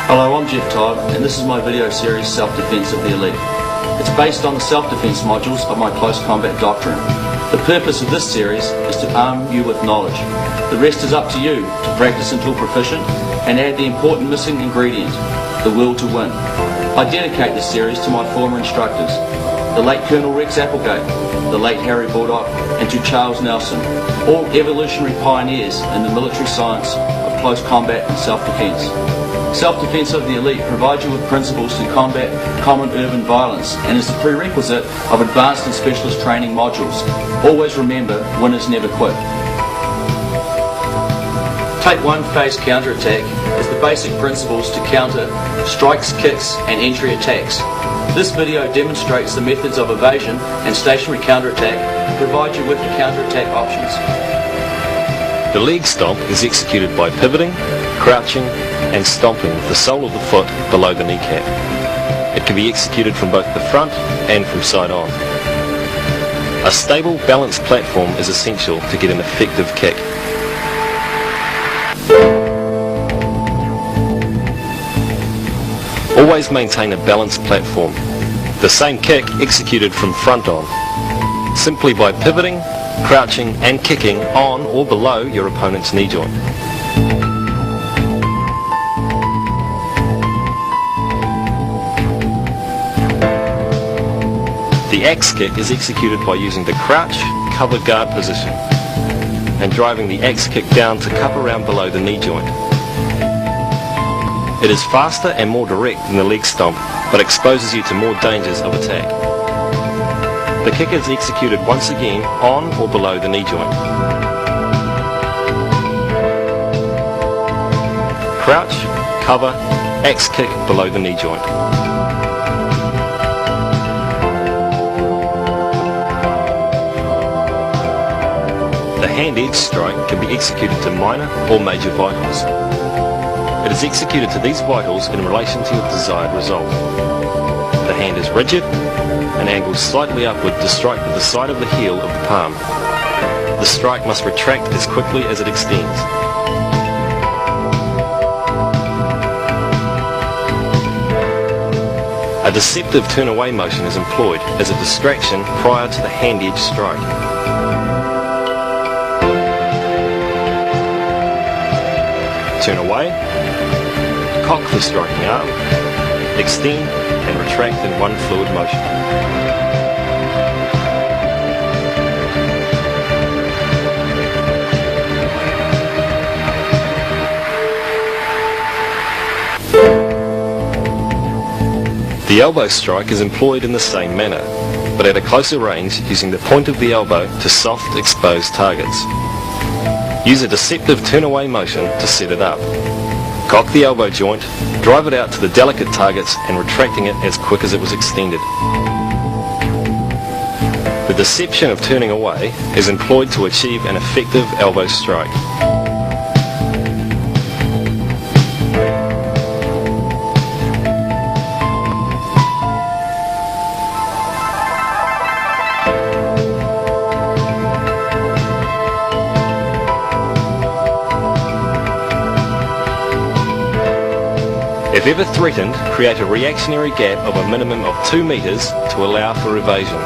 Hello, I'm Jeff Todd, and this is my video series, Self-Defense of the Elite. It's based on the self-defense modules of my close combat doctrine. The purpose of this series is to arm you with knowledge. The rest is up to you to practice until proficient and add the important missing ingredient, the will to win. I dedicate this series to my former instructors, the late Colonel Rex Applegate, the late Harry Bulldog, and to Charles Nelson, all evolutionary pioneers in the military science of close combat and self-defense. Self-defense of the elite provides you with principles to combat common urban violence and is the prerequisite of advanced and specialist training modules. Always remember, winners never quit. Take 1 phase counterattack is the basic principles to counter strikes, kicks and entry attacks. This video demonstrates the methods of evasion and stationary counterattack to provide you with the counterattack options. The leg stomp is executed by pivoting, crouching and stomping with the sole of the foot below the kneecap. It can be executed from both the front and from side on. A stable, balanced platform is essential to get an effective kick. Always maintain a balanced platform. The same kick executed from front on, simply by pivoting, crouching and kicking on or below your opponent's knee joint. The axe kick is executed by using the crouch, cover guard position and driving the axe kick down to cup around below the knee joint. It is faster and more direct than the leg stomp, but exposes you to more dangers of attack. The kick is executed once again on or below the knee joint. Crouch, cover, axe kick below the knee joint. The hand edge strike can be executed to minor or major vitals. It is executed to these vitals in relation to your desired result. The hand is rigid and angles slightly upward to strike with the side of the heel of the palm. The strike must retract as quickly as it extends. A deceptive turn away motion is employed as a distraction prior to the hand edge strike. Turn away, cock the striking arm, extend and retract in one fluid motion. The elbow strike is employed in the same manner, but at a closer range using the point of the elbow to soft, exposed targets. Use a deceptive turn-away motion to set it up. Cock the elbow joint, drive it out to the delicate targets and retracting it as quick as it was extended. The deception of turning away is employed to achieve an effective elbow strike. If ever threatened, create a reactionary gap of a minimum of 2 meters to allow for evasion.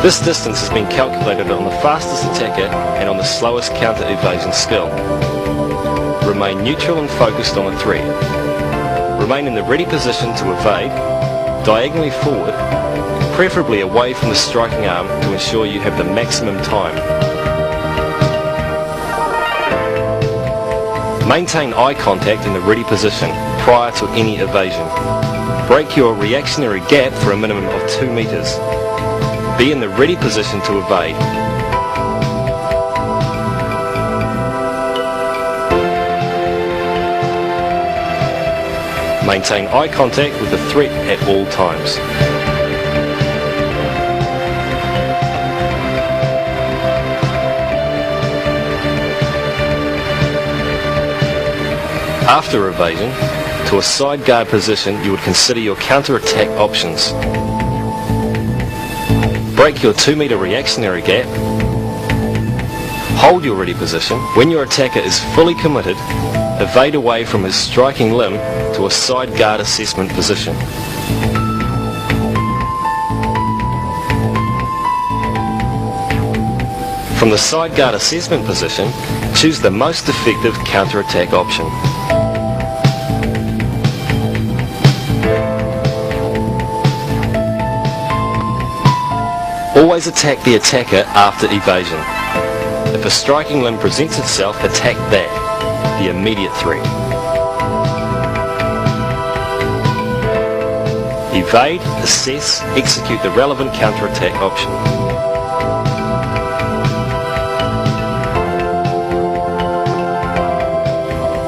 This distance has been calculated on the fastest attacker and on the slowest counter-evasion skill. Remain neutral and focused on the threat. Remain in the ready position to evade, diagonally forward, preferably away from the striking arm to ensure you have the maximum time. Maintain eye contact in the ready position prior to any evasion. Break your reactionary gap for a minimum of 2 meters. Be in the ready position to evade. Maintain eye contact with the threat at all times. After evasion, to a side guard position, you would consider your counter-attack options. Break your 2 meter reactionary gap. Hold your ready position. When your attacker is fully committed, evade away from his striking limb to a side guard assessment position. From the side guard assessment position, choose the most effective counter-attack option. Always attack the attacker after evasion. If a striking limb presents itself, attack that, the immediate threat. Evade, assess, execute the relevant counter-attack option.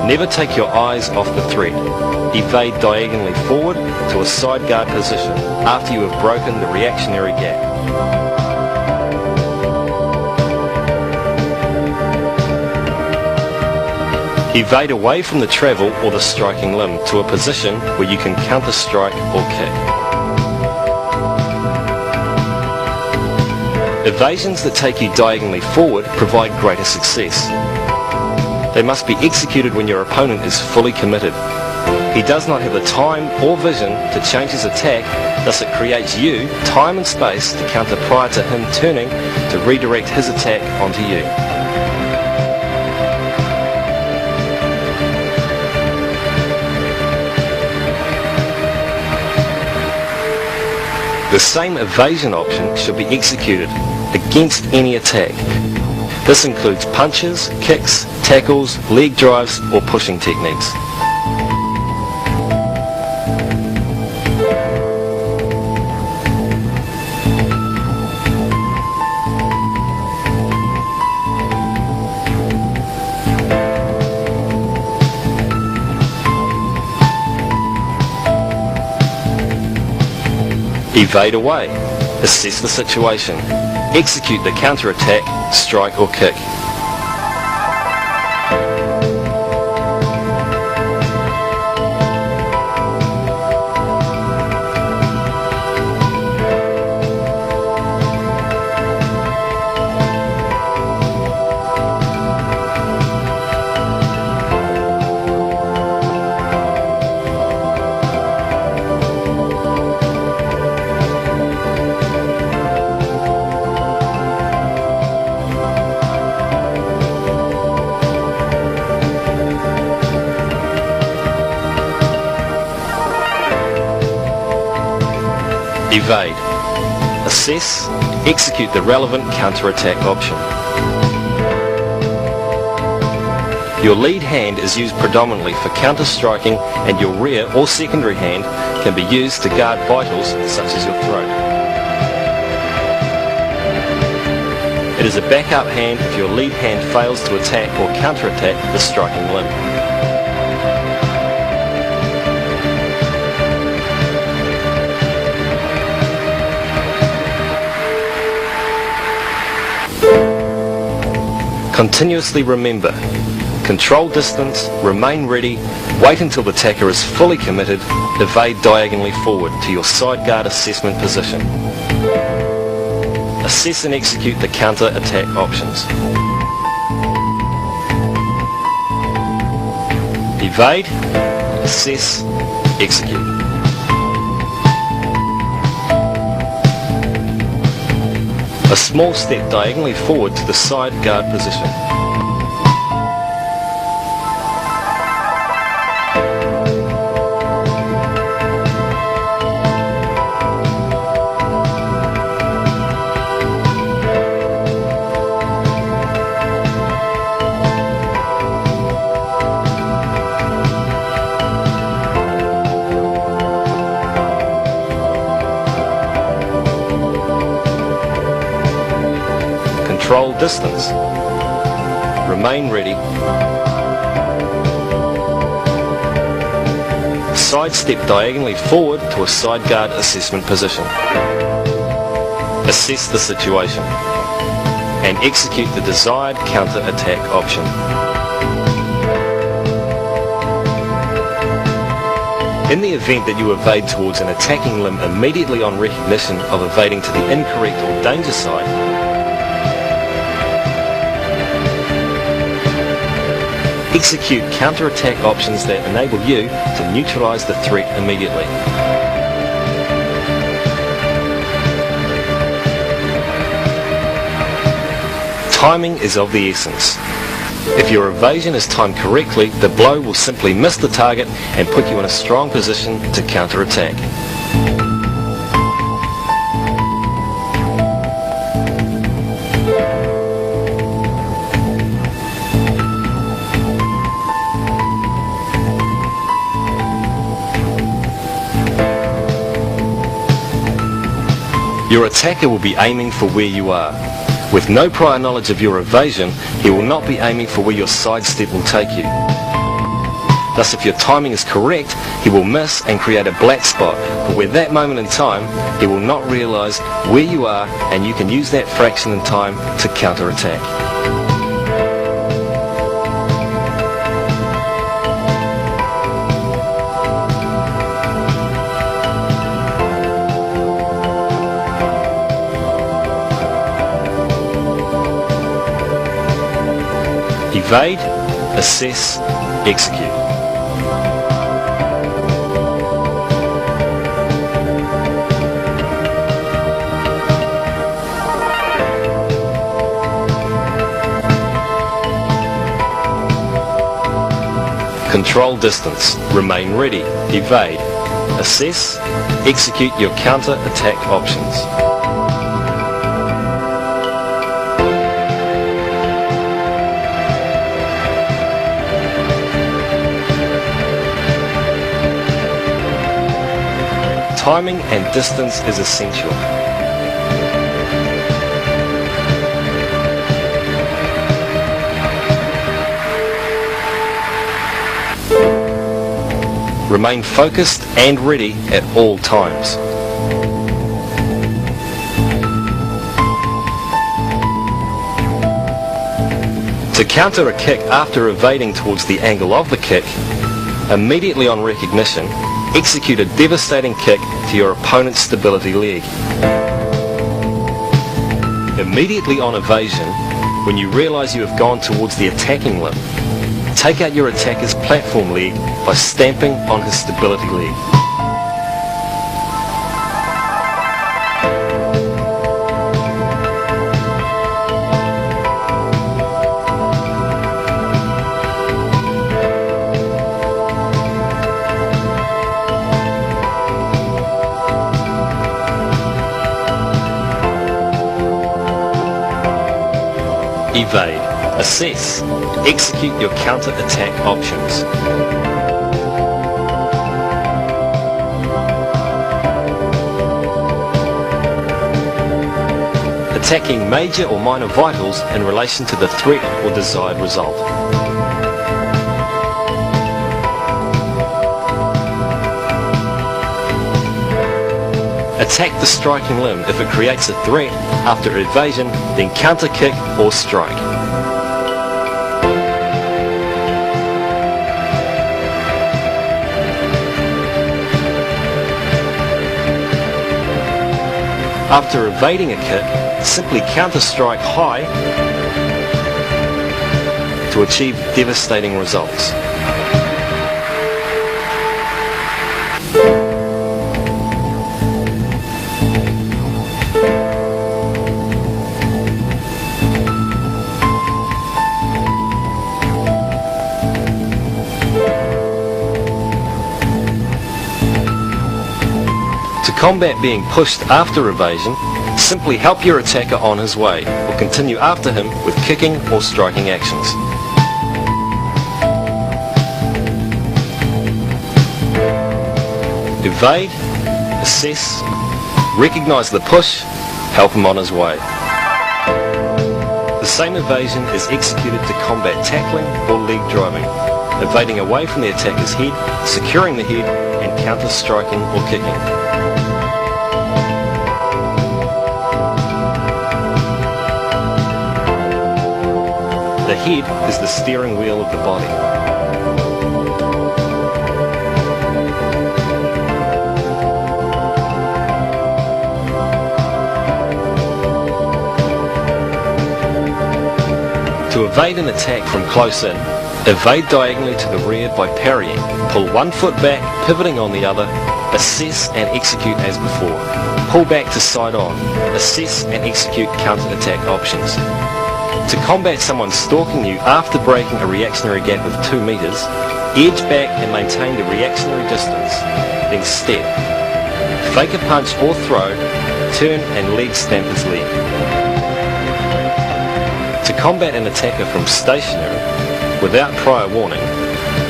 Never take your eyes off the threat. Evade diagonally forward to a side guard position after you have broken the reactionary gap. Evade away from the travel or the striking limb to a position where you can counter-strike or kick. Evasions that take you diagonally forward provide greater success. They must be executed when your opponent is fully committed. He does not have the time or vision to change his attack, thus it creates you time and space to counter prior to him turning to redirect his attack onto you. The same evasion option should be executed against any attack. This includes punches, kicks, tackles, leg drives or pushing techniques. Evade away. Assess the situation. Execute the counter-attack, strike or kick. Evade. Assess, execute the relevant counter-attack option. Your lead hand is used predominantly for counter-striking and your rear or secondary hand can be used to guard vitals such as your throat. It is a backup hand if your lead hand fails to attack or counter-attack the striking limb. Continuously remember, control distance, remain ready, wait until the attacker is fully committed, evade diagonally forward to your side guard assessment position. Assess and execute the counter-attack options. Evade, assess, execute. A small step diagonally forward to the side guard position. Control distance. Remain ready. Sidestep diagonally forward to a side guard assessment position. Assess the situation and execute the desired counter-attack option. In the event that you evade towards an attacking limb immediately on recognition of evading to the incorrect or danger side, execute counter-attack options that enable you to neutralize the threat immediately. Timing is of the essence. If your evasion is timed correctly, the blow will simply miss the target and put you in a strong position to counter-attack. Your attacker will be aiming for where you are. With no prior knowledge of your evasion, he will not be aiming for where your sidestep will take you. Thus, if your timing is correct, he will miss and create a black spot, but with that moment in time, he will not realise where you are, and you can use that fraction in time to counter-attack. Evade, assess, execute. Control distance, remain ready, evade, assess, execute your counter-attack options. Timing and distance is essential. Remain focused and ready at all times. To counter a kick after evading towards the angle of the kick, immediately on recognition, execute a devastating kick to your opponent's stability leg. Immediately on evasion, when you realise you have gone towards the attacking limb, take out your attacker's platform leg by stamping on his stability leg. Evade, assess, execute your counter-attack options. Attacking major or minor vitals in relation to the threat or desired result. Attack the striking limb if it creates a threat after evasion, then counter kick or strike. After evading a kick, simply counter strike high to achieve devastating results. To combat being pushed after evasion, simply help your attacker on his way, or continue after him with kicking or striking actions. Evade, assess, recognise the push, help him on his way. The same evasion is executed to combat tackling or leg driving, evading away from the attacker's head, securing the head, and counter-striking or kicking. The head is the steering wheel of the body. To evade an attack from close in, Evade diagonally to the rear by parrying. Pull one foot back, pivoting on the other. Assess and execute as before. Pull back to side on. Assess and execute counter-attack options. To combat someone stalking you after breaking a reactionary gap of 2 meters, edge back and maintain the reactionary distance, then step. Fake a punch or throw, turn and leg stamp his leg. To combat an attacker from stationary, without prior warning,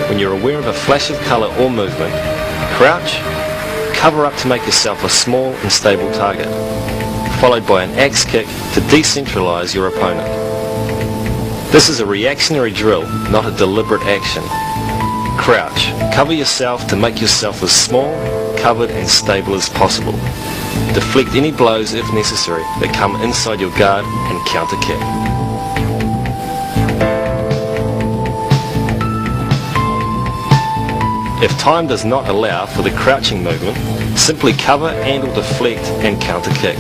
when you're aware of a flash of colour or movement, crouch, cover up to make yourself a small and stable target, followed by an axe kick to decentralise your opponent. This is a reactionary drill, not a deliberate action. Crouch, cover yourself to make yourself as small, covered and stable as possible. Deflect any blows if necessary that come inside your guard and counter kick. If time does not allow for the crouching movement, simply cover and or deflect and counter kick.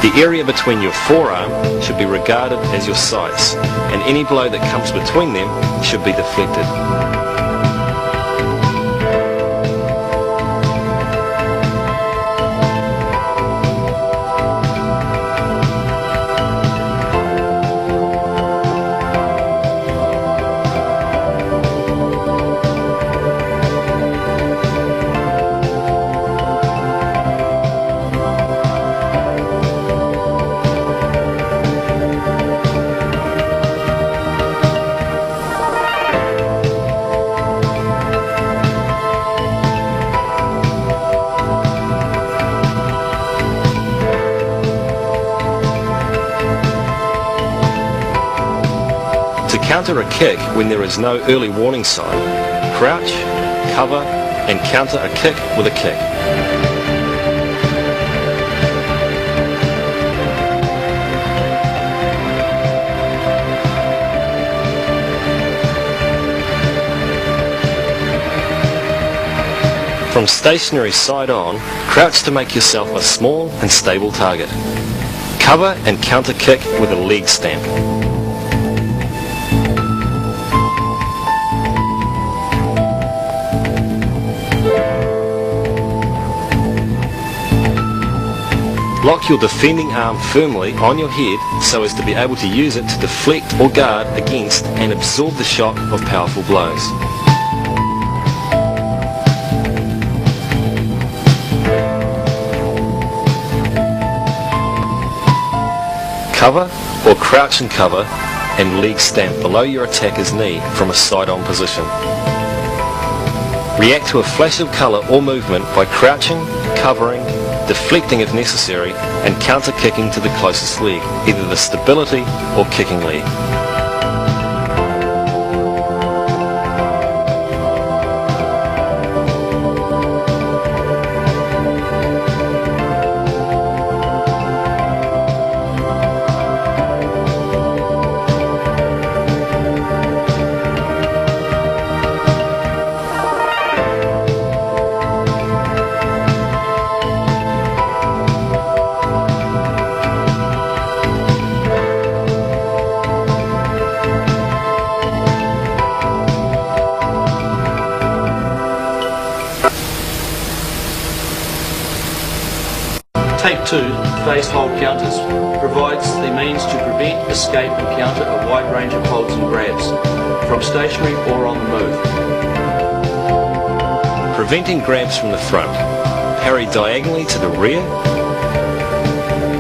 The area between your forearm should be regarded as your sights, and any blow that comes between them should be deflected. To counter a kick when there is no early warning sign, crouch, cover and counter a kick with a kick. From stationary side on, crouch to make yourself a small and stable target. Cover and counter kick with a leg stamp. Lock your defending arm firmly on your head so as to be able to use it to deflect or guard against and absorb the shock of powerful blows. Cover or crouch and cover and leg stamp below your attacker's knee from a side-on position. React to a flash of colour or movement by crouching, covering, deflecting if necessary, and counter-kicking to the closest leg, either the stability or kicking leg. Tape 2, phased hold counters, provides the means to prevent, escape and counter a wide range of holds and grabs, from stationary or on the move. Preventing grabs from the front. Parry diagonally to the rear.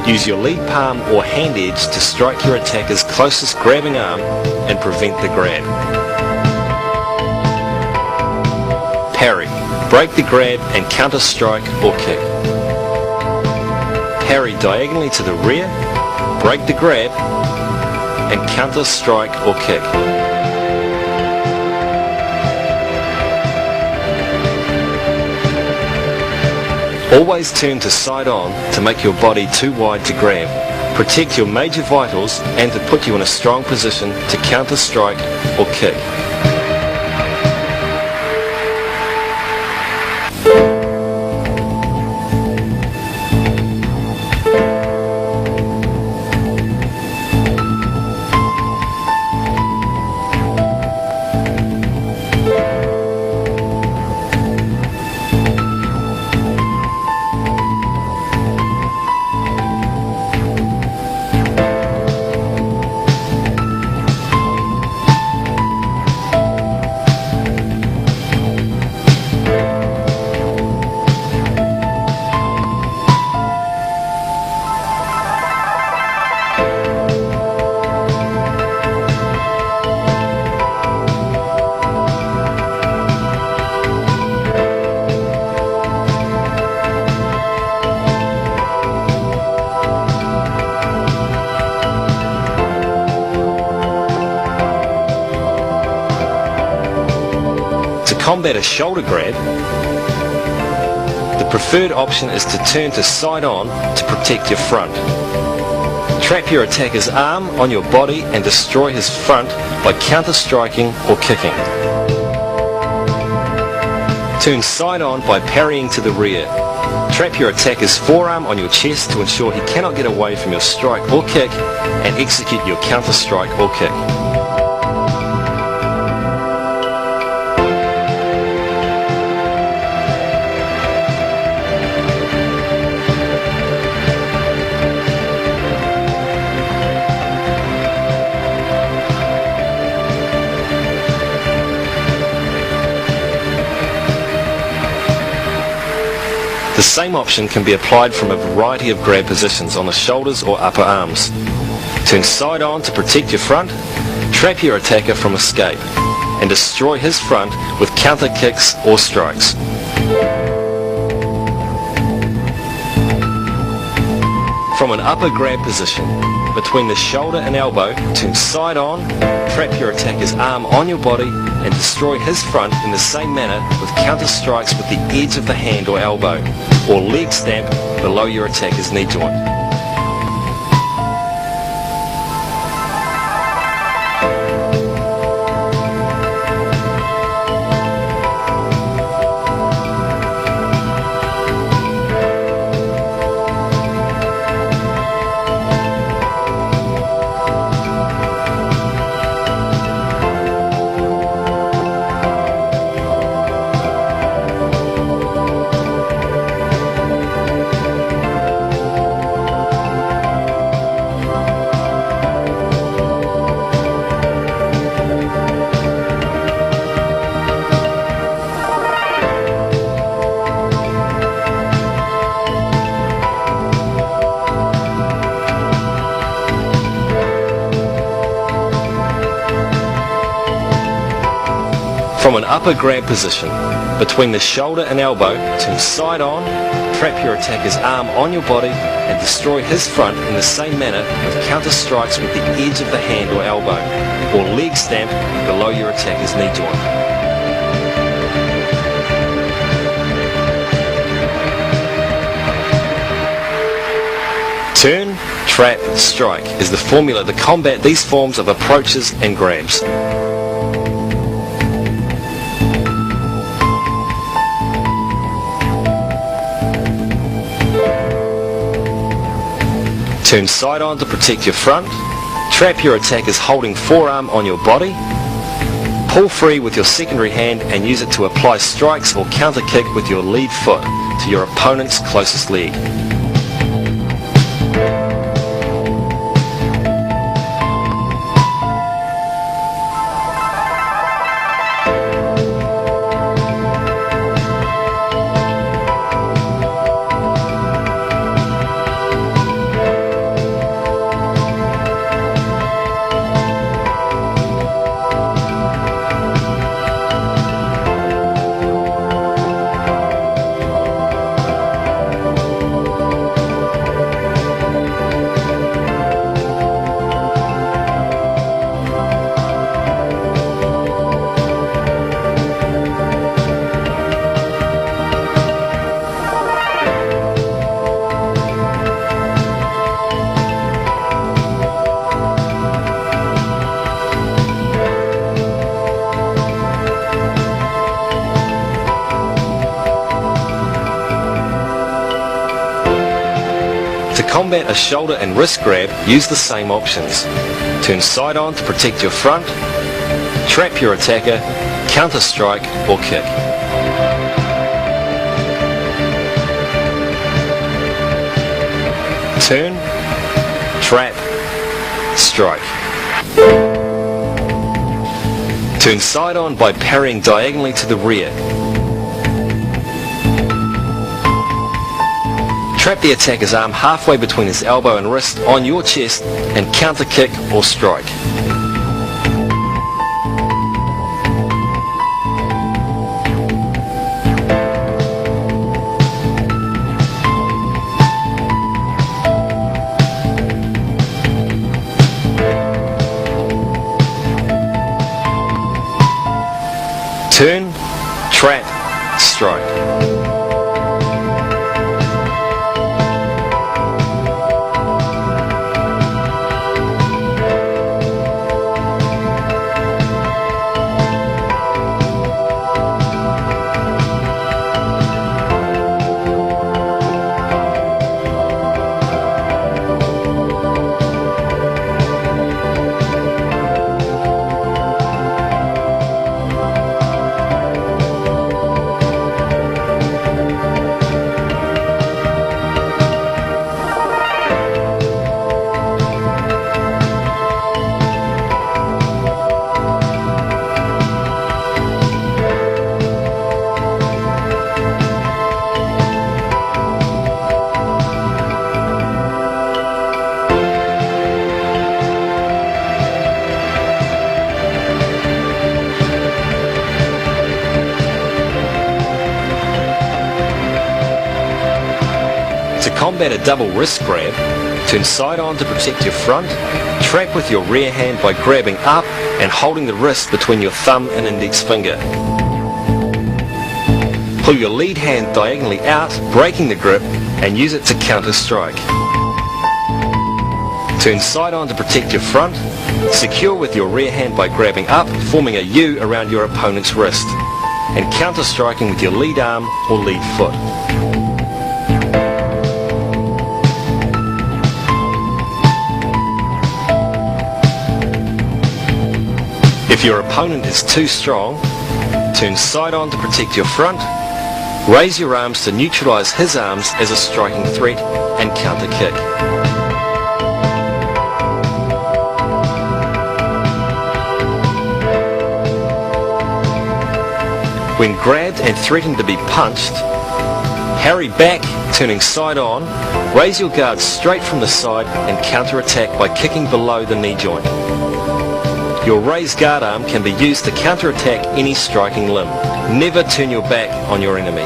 Use your lead palm or hand edge to strike your attacker's closest grabbing arm and prevent the grab. Parry. Break the grab and counter strike or kick. Parry diagonally to the rear, break the grab, and counter strike or kick. Always turn to side on to make your body too wide to grab. Protect your major vitals and to put you in a strong position to counter strike or kick. combat a shoulder grab, the preferred option is to turn to side on to protect your front. Trap your attacker's arm on your body and destroy his front by counter-striking or kicking. Turn side on by parrying to the rear. Trap your attacker's forearm on your chest to ensure he cannot get away from your strike or kick, and execute your counter-strike or kick. The same option can be applied from a variety of grab positions on the shoulders or upper arms. Turn side on to protect your front, trap your attacker from escape, and destroy his front with counter kicks or strikes. From an upper grab position, between the shoulder and elbow, turn side on, trap your attacker's arm on your body, and destroy his front in the same manner with counter strikes with the edge of the hand or elbow, or leg stamp below your attacker's knee joint. From an upper grab position, between the shoulder and elbow, turn side on, trap your attacker's arm on your body, and destroy his front in the same manner with counter strikes with the edge of the hand or elbow, or leg stamp below your attacker's knee joint. Turn, trap, strike is the formula to combat these forms of approaches and grabs. Turn side on to protect your front, trap your attacker's holding forearm on your body, pull free with your secondary hand and use it to apply strikes or counter kick with your lead foot to your opponent's closest leg. To combat a shoulder and wrist grab, use the same options. Turn side on to protect your front, trap your attacker, counter strike or kick. Turn, trap, strike. Turn side on by parrying diagonally to the rear. Trap the attacker's arm halfway between his elbow and wrist on your chest and counter kick or strike. Turn, trap, strike. To combat a double wrist grab, turn side on to protect your front, trap with your rear hand by grabbing up and holding the wrist between your thumb and index finger. Pull your lead hand diagonally out, breaking the grip, and use it to counter strike. Turn side on to protect your front, secure with your rear hand by grabbing up, forming a U around your opponent's wrist, and counter striking with your lead arm or lead foot. If your opponent is too strong, turn side on to protect your front, raise your arms to neutralize his arms as a striking threat, and counter kick. When grabbed and threatened to be punched, harry back, turning side on, raise your guard straight from the side and counter-attack by kicking below the knee joint. Your raised guard arm can be used to counter-attack any striking limb. Never turn your back on your enemy.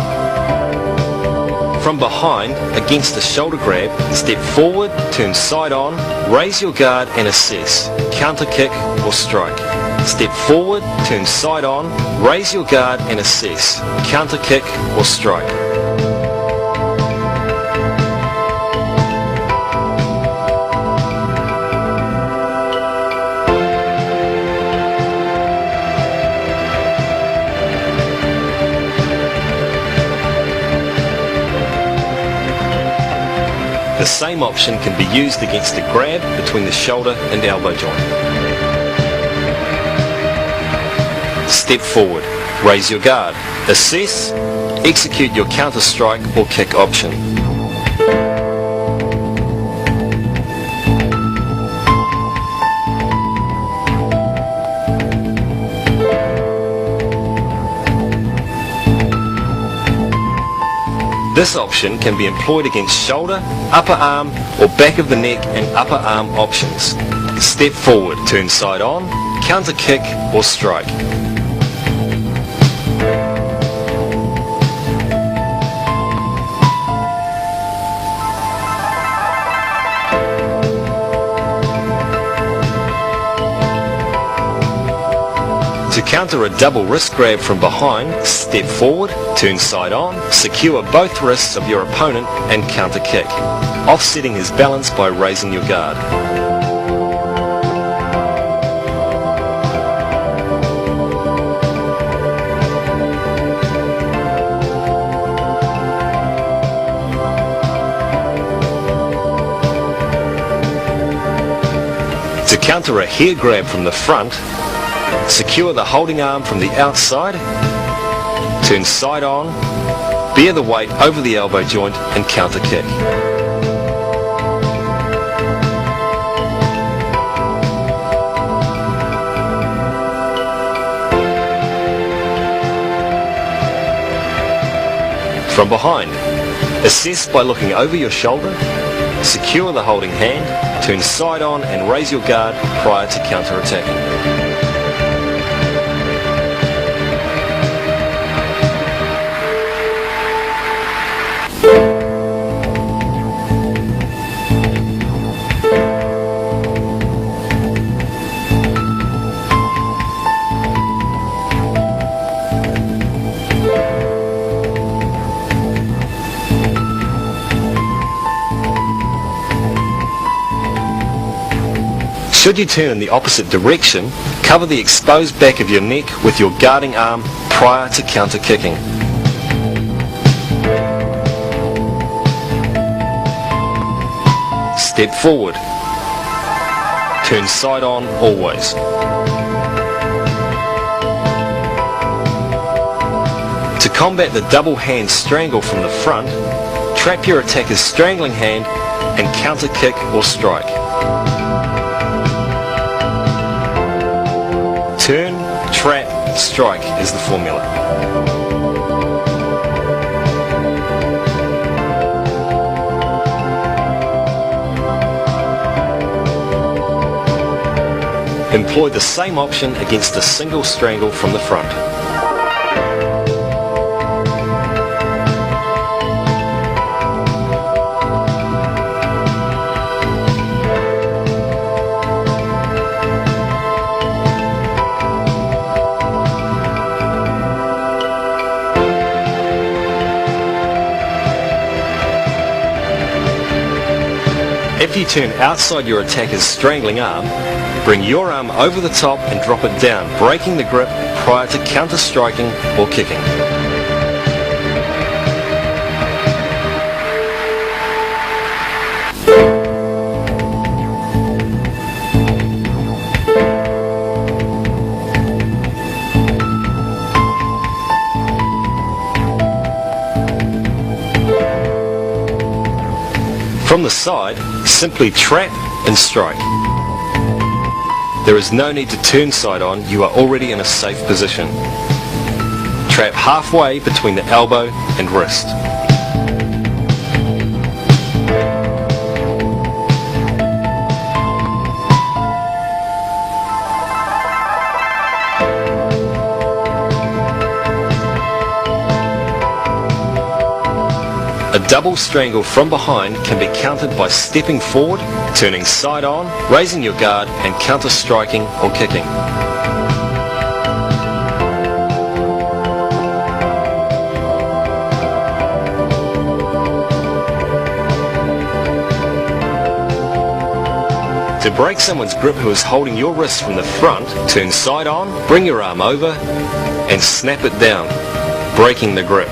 From behind, against the shoulder grab, step forward, turn side on, raise your guard and assess. Counter kick or strike. Step forward, turn side on, raise your guard and assess. Counter kick or strike. The same option can be used against a grab between the shoulder and elbow joint. Step forward, raise your guard, assess, execute your counter strike or kick option. This option can be employed against shoulder, upper arm, or back of the neck and upper arm options. Step forward, turn side on, counter kick or strike. To counter a double wrist grab from behind, step forward, turn side on, secure both wrists of your opponent and counter kick, offsetting his balance by raising your guard. To counter a hair grab from the front, secure the holding arm from the outside, turn side on, bear the weight over the elbow joint and counter kick. From behind, assess by looking over your shoulder, secure the holding hand, turn side on and raise your guard prior to counter-attacking. Should you turn in the opposite direction, cover the exposed back of your neck with your guarding arm prior to counter-kicking. Step forward. Turn side on always. To combat the double hand strangle from the front, trap your attacker's strangling hand and counter-kick or strike. Turn, trap, strike is the formula. Employ the same option against a single strangle from the front. If you turn outside your attacker's strangling arm, bring your arm over the top and drop it down, breaking the grip prior to counter-striking or kicking. From the side, simply trap and strike. There is no need to turn side on, you are already in a safe position. Trap halfway between the elbow and wrist. A double strangle from behind can be countered by stepping forward, turning side on, raising your guard and counter-striking or kicking. To break someone's grip who is holding your wrist from the front, turn side on, bring your arm over and snap it down, breaking the grip.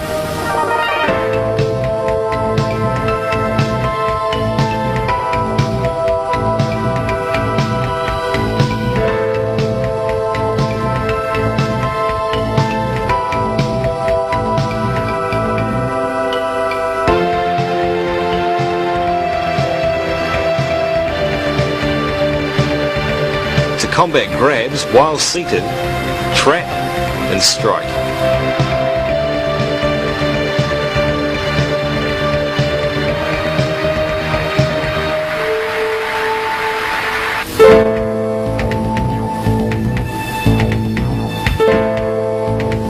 Combat grabs while seated, trap and strike.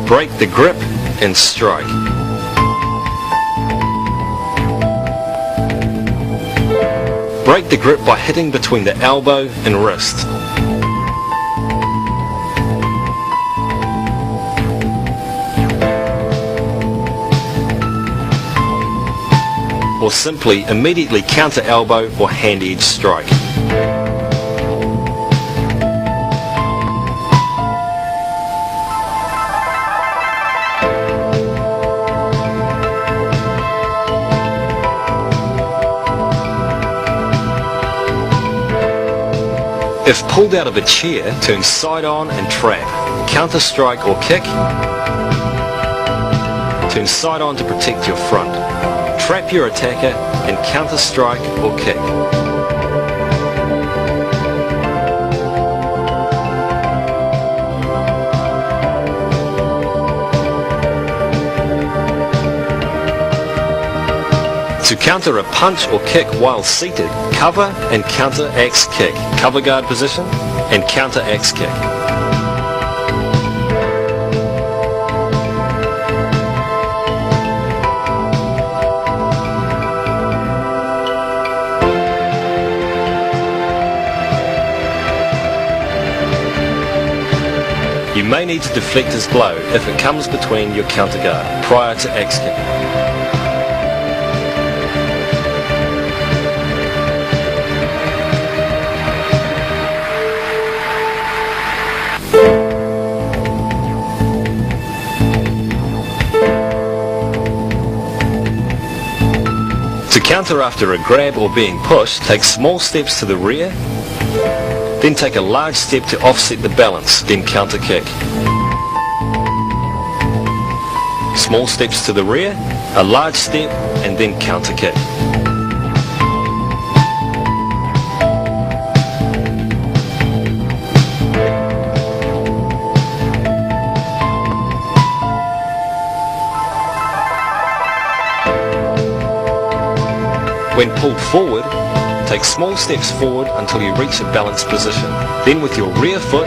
Break the grip and strike. Break the grip by hitting between the elbow and wrist. Or simply immediately counter elbow or hand edge strike. If pulled out of a chair, turn side on and trap. Counter strike or kick. Turn side on to protect your front. Trap your attacker and counter-strike or kick. To counter a punch or kick while seated, cover and counter axe kick. Cover guard position and counter axe kick. You may need to deflect his blow if it comes between your counter guard prior to axe kicking. counter after a grab or being pushed, take small steps to the rear, then take a large step to offset the balance, then counter kick. Small steps to the rear, a large step, and then counter kick. When pulled forward, take small steps forward until you reach a balanced position. Then with your rear foot,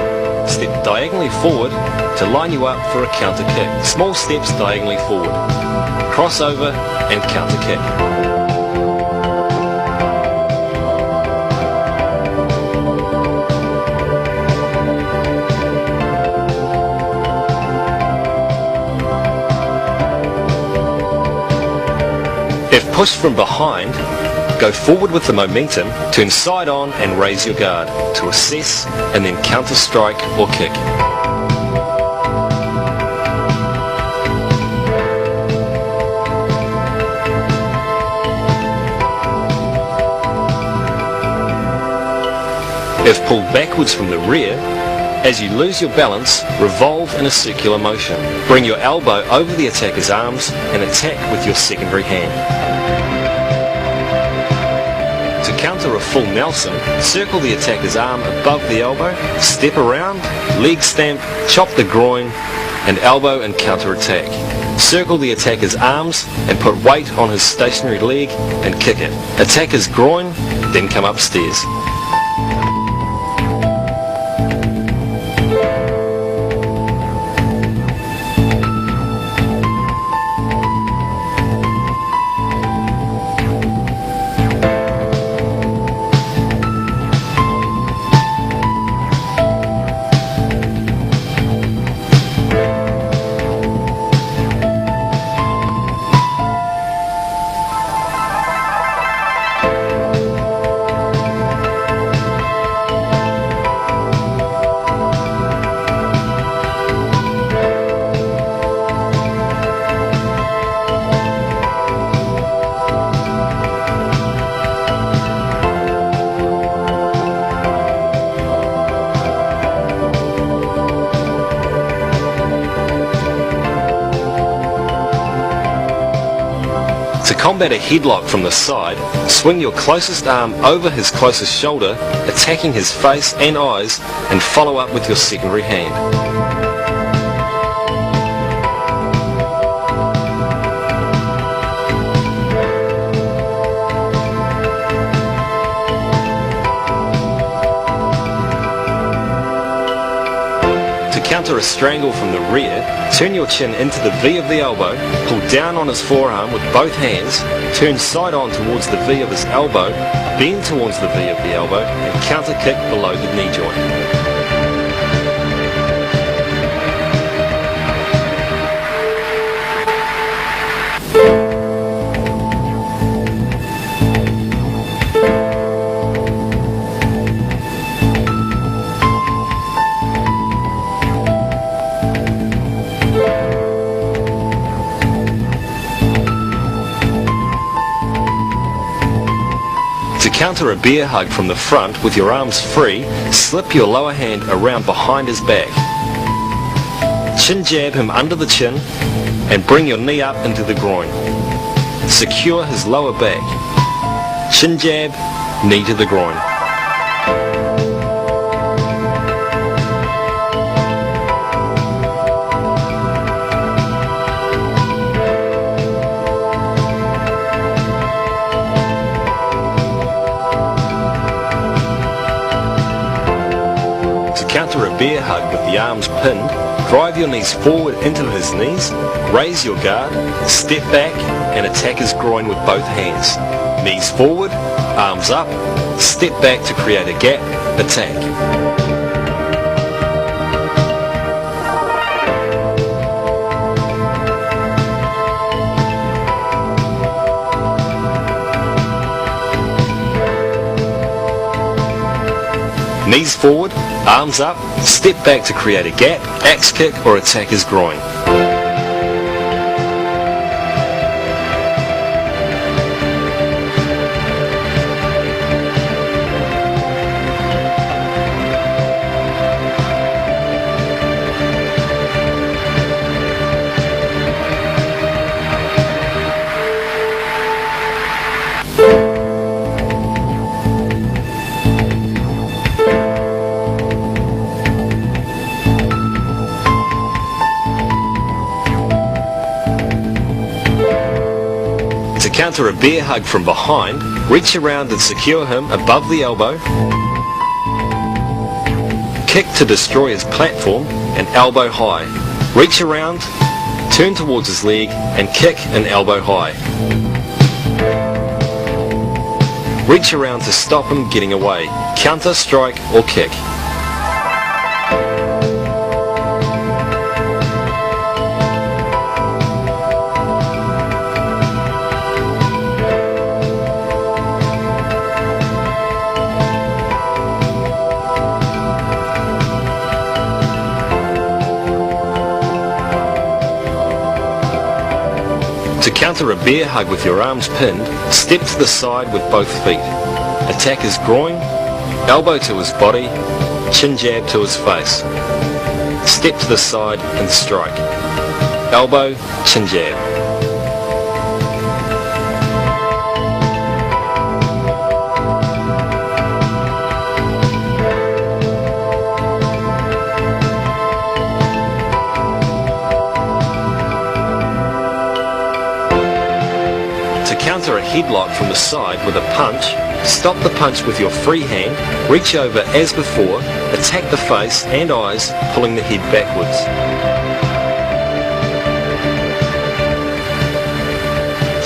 step diagonally forward to line you up for a counter kick. Small steps diagonally forward. Cross over and counter kick. If pushed from behind, go forward with the momentum, turn side on and raise your guard to assess and then counter strike or kick. If pulled backwards from the rear, as you lose your balance, revolve in a circular motion. Bring your elbow over the attacker's arms and attack with your secondary hand. To counter a full Nelson, circle the attacker's arm above the elbow, step around, leg stamp, chop the groin, and elbow and counter attack. Circle the attacker's arms and put weight on his stationary leg and kick it. Attack his groin, then come upstairs. To combat a headlock from the side, swing your closest arm over his closest shoulder, attacking his face and eyes, and follow up with your secondary hand. Counter a strangle from the rear, turn your chin into the V of the elbow, pull down on his forearm with both hands, turn side on towards the V of his elbow, bend towards the V of the elbow, and counter kick below the knee joint. To counter a bear hug from the front with your arms free, slip your lower hand around behind his back. Chin jab him under the chin and bring your knee up into the groin. Secure his lower back. Chin jab, knee to the groin. Counter a bear hug with the arms pinned, drive your knees forward into his knees, raise your guard, step back and attack his groin with both hands. Knees forward, arms up, step back to create a gap, attack. Knees forward, arms up, step back to create a gap, axe kick or attack his groin. counter a bear hug from behind, reach around and secure him above the elbow. Kick to destroy his platform and elbow high. Reach around, turn towards his leg and kick an elbow high. Reach around to stop him getting away. Counter, strike or kick. To counter a bear hug with your arms pinned, step to the side with both feet. Attack his groin, elbow to his body, chin jab to his face. Step to the side and strike. Elbow, chin jab. Counter a headlock from the side with a punch, stop the punch with your free hand, reach over as before, attack the face and eyes, pulling the head backwards.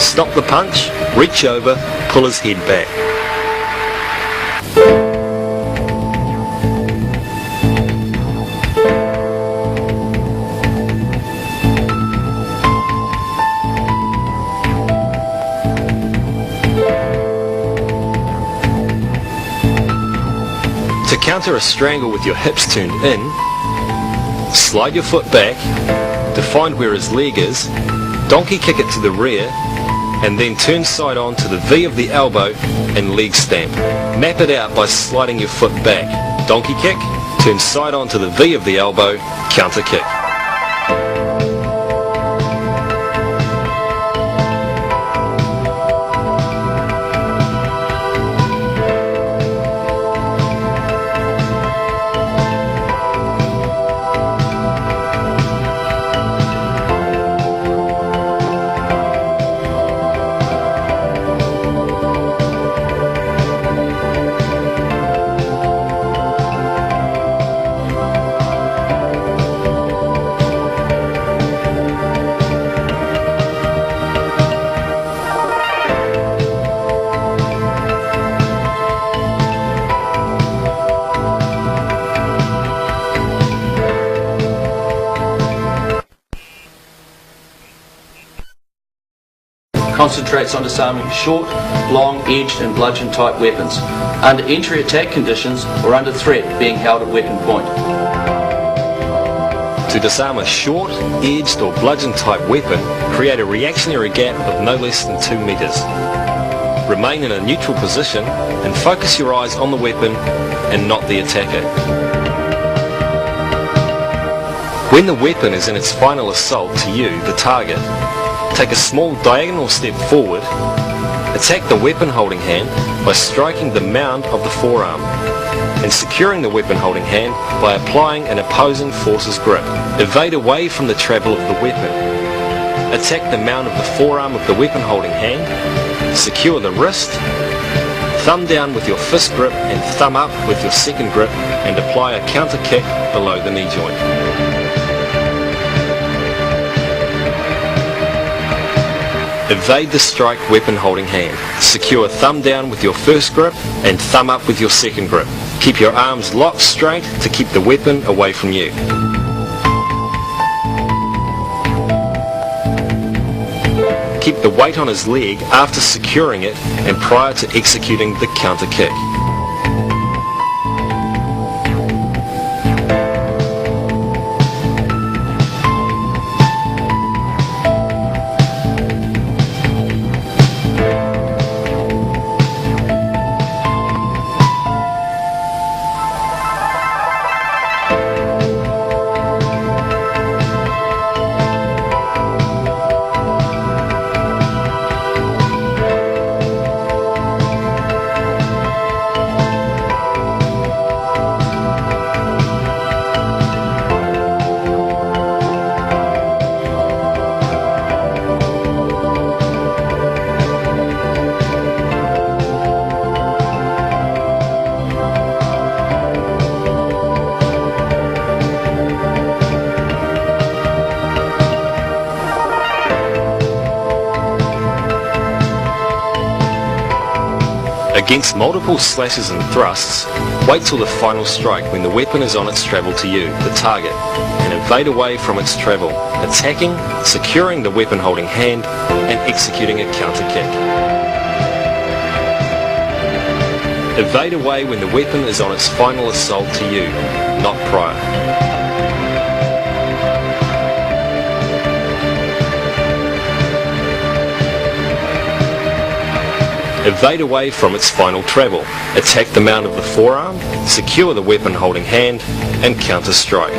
Stop the punch, reach over, pull his head back. To counter a strangle with your hips turned in, slide your foot back to find where his leg is, donkey kick it to the rear, and then turn side on to the V of the elbow and leg stamp. Map it out by sliding your foot back. Donkey kick, turn side on to the V of the elbow, counter kick. Concentrates on disarming short, long-edged and bludgeon-type weapons, under entry attack conditions or under threat being held at weapon point. To disarm a short, edged or bludgeon-type weapon, create a reactionary gap of no less than 2 meters. Remain in a neutral position and focus your eyes on the weapon and not the attacker. When the weapon is in its final assault to you, the target, take a small diagonal step forward, attack the weapon holding hand by striking the mound of the forearm and securing the weapon holding hand by applying an opposing force's grip. Evade away from the travel of the weapon. Attack the mound of the forearm of the weapon holding hand, secure the wrist, thumb down with your fist grip and thumb up with your second grip and apply a counter kick below the knee joint. Evade the strike weapon holding hand. Secure thumb down with your first grip and thumb up with your second grip. Keep your arms locked straight to keep the weapon away from you. Keep the weight on his leg after securing it and prior to executing the counter kick. Against multiple slashes and thrusts, wait till the final strike when the weapon is on its travel to you, the target, and evade away from its travel, attacking, securing the weapon holding hand, and executing a counter kick. Evade away when the weapon is on its final assault to you, not prior. Evade away from its final travel, attack the mount of the forearm, secure the weapon holding hand, and counter strike.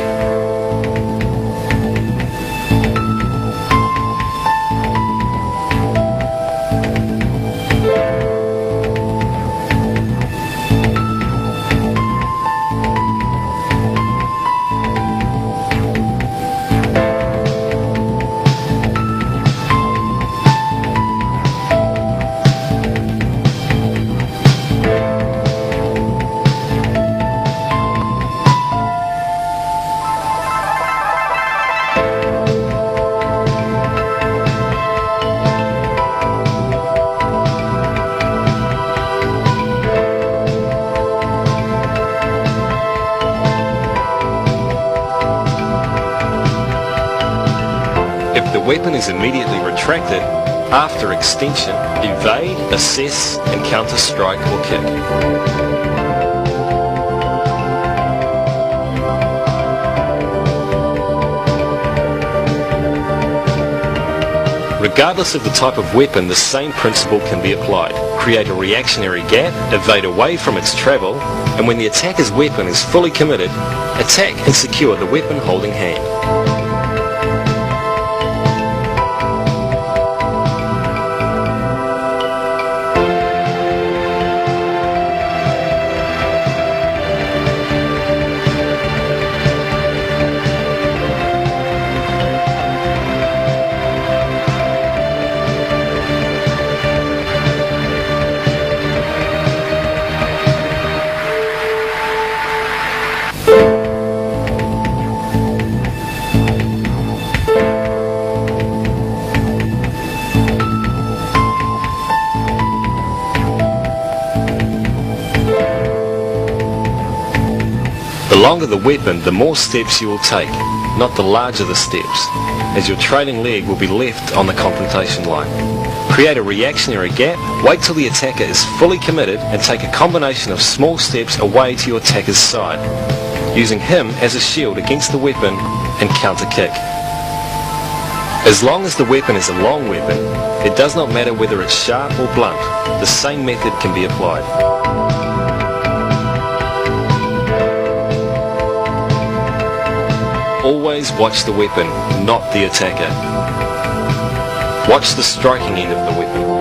If the weapon is immediately retracted, after extension, evade, assess, and counter strike or kick. Regardless of the type of weapon, the same principle can be applied. Create a reactionary gap, evade away from its travel, and when the attacker's weapon is fully committed, attack and secure the weapon holding hand. The longer the weapon, the more steps you will take, not the larger the steps, as your trailing leg will be left on the confrontation line. Create a reactionary gap, wait till the attacker is fully committed, and take a combination of small steps away to your attacker's side, using him as a shield against the weapon and counter kick. As long as the weapon is a long weapon, it does not matter whether it's sharp or blunt, the same method can be applied. Always watch the weapon, not the attacker. Watch the striking end of the weapon.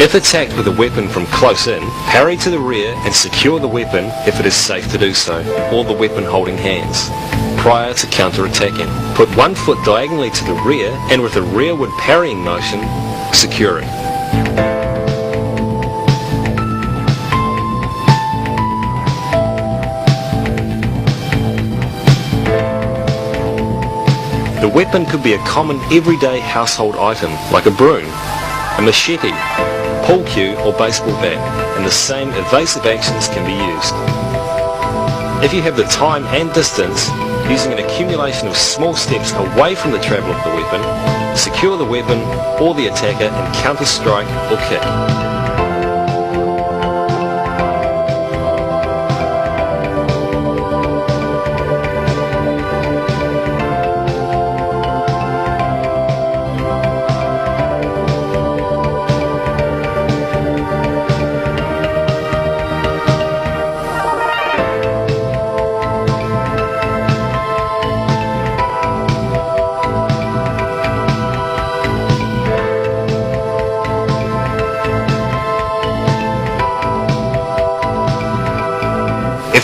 If attacked with a weapon from close in, parry to the rear and secure the weapon if it is safe to do so, or the weapon holding hands, prior to counter-attacking. Put one foot diagonally to the rear and with a rearward parrying motion, securing. The weapon could be a common everyday household item like a broom, a machete, pool cue or baseball bat, and the same evasive actions can be used. If you have the time and distance, using an accumulation of small steps away from the travel of the weapon, secure the weapon or the attacker and counter strike or kick.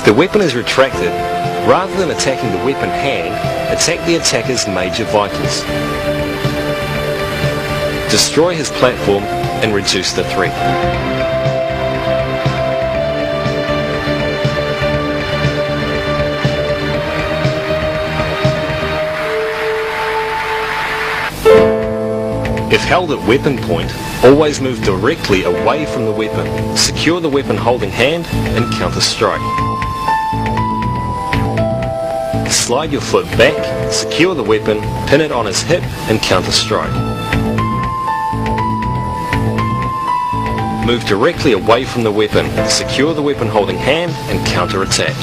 the weapon is retracted, rather than attacking the weapon hand, attack the attacker's major vitals. Destroy his platform and reduce the threat. If held at weapon point, always move directly away from the weapon. Secure the weapon holding hand and counter-strike. Slide your foot back, secure the weapon, pin it on his hip and counter-strike. Move directly away from the weapon, secure the weapon holding hand and counter-attack.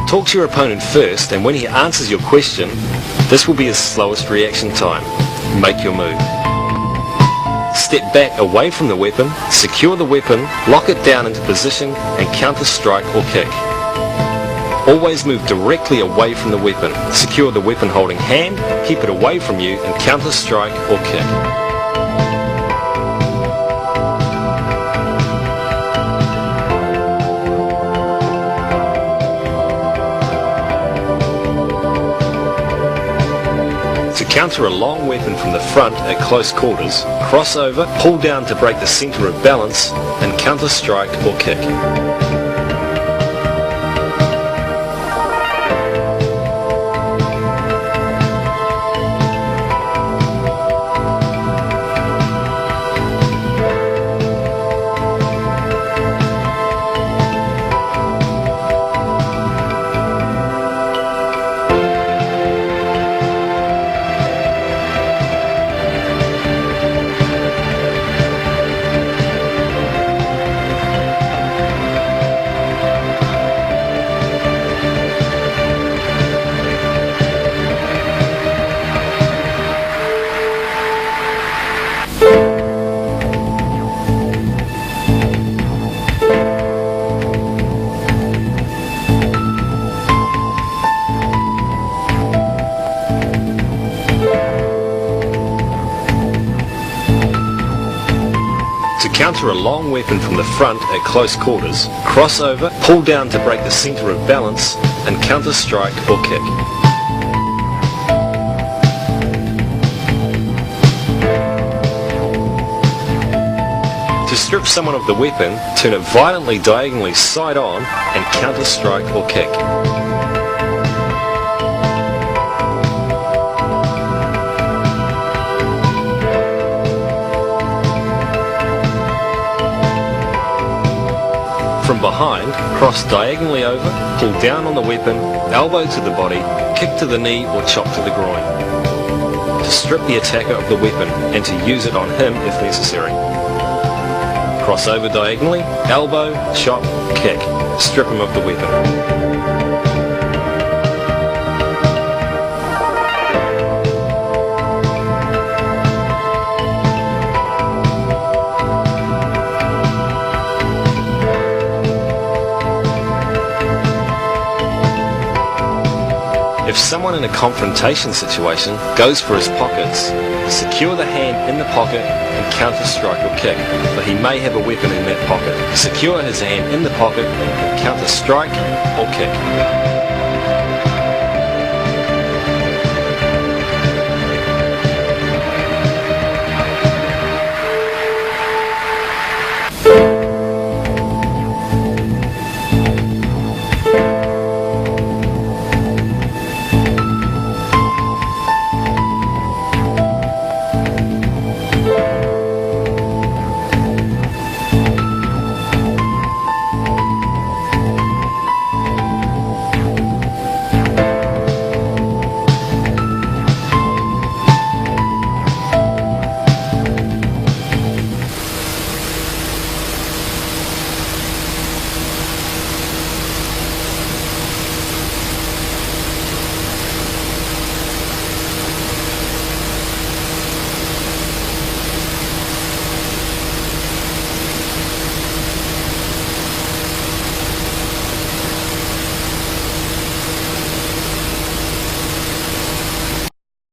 Talk to your opponent first, and when he answers your question, this will be his slowest reaction time. Make your move. Step back away from the weapon, secure the weapon, lock it down into position and counter-strike or kick. Always move directly away from the weapon, secure the weapon holding hand, keep it away from you and counter-strike or kick. To counter a long weapon from the front at close quarters, cross over, pull down to break the center of balance, and counter-strike or kick. Counter a long weapon from the front at close quarters, cross over, pull down to break the center of balance, and counter-strike or kick. To strip someone of the weapon, turn it violently diagonally side on and counter-strike or kick. From behind, cross diagonally over, pull down on the weapon, elbow to the body, kick to the knee or chop to the groin. To strip the attacker of the weapon and to use it on him if necessary. Cross over diagonally, elbow, chop, kick. Strip him of the weapon. If someone in a confrontation situation goes for his pockets, secure the hand in the pocket and counter-strike or kick, for he may have a weapon in that pocket. Secure his hand in the pocket and counter-strike or kick.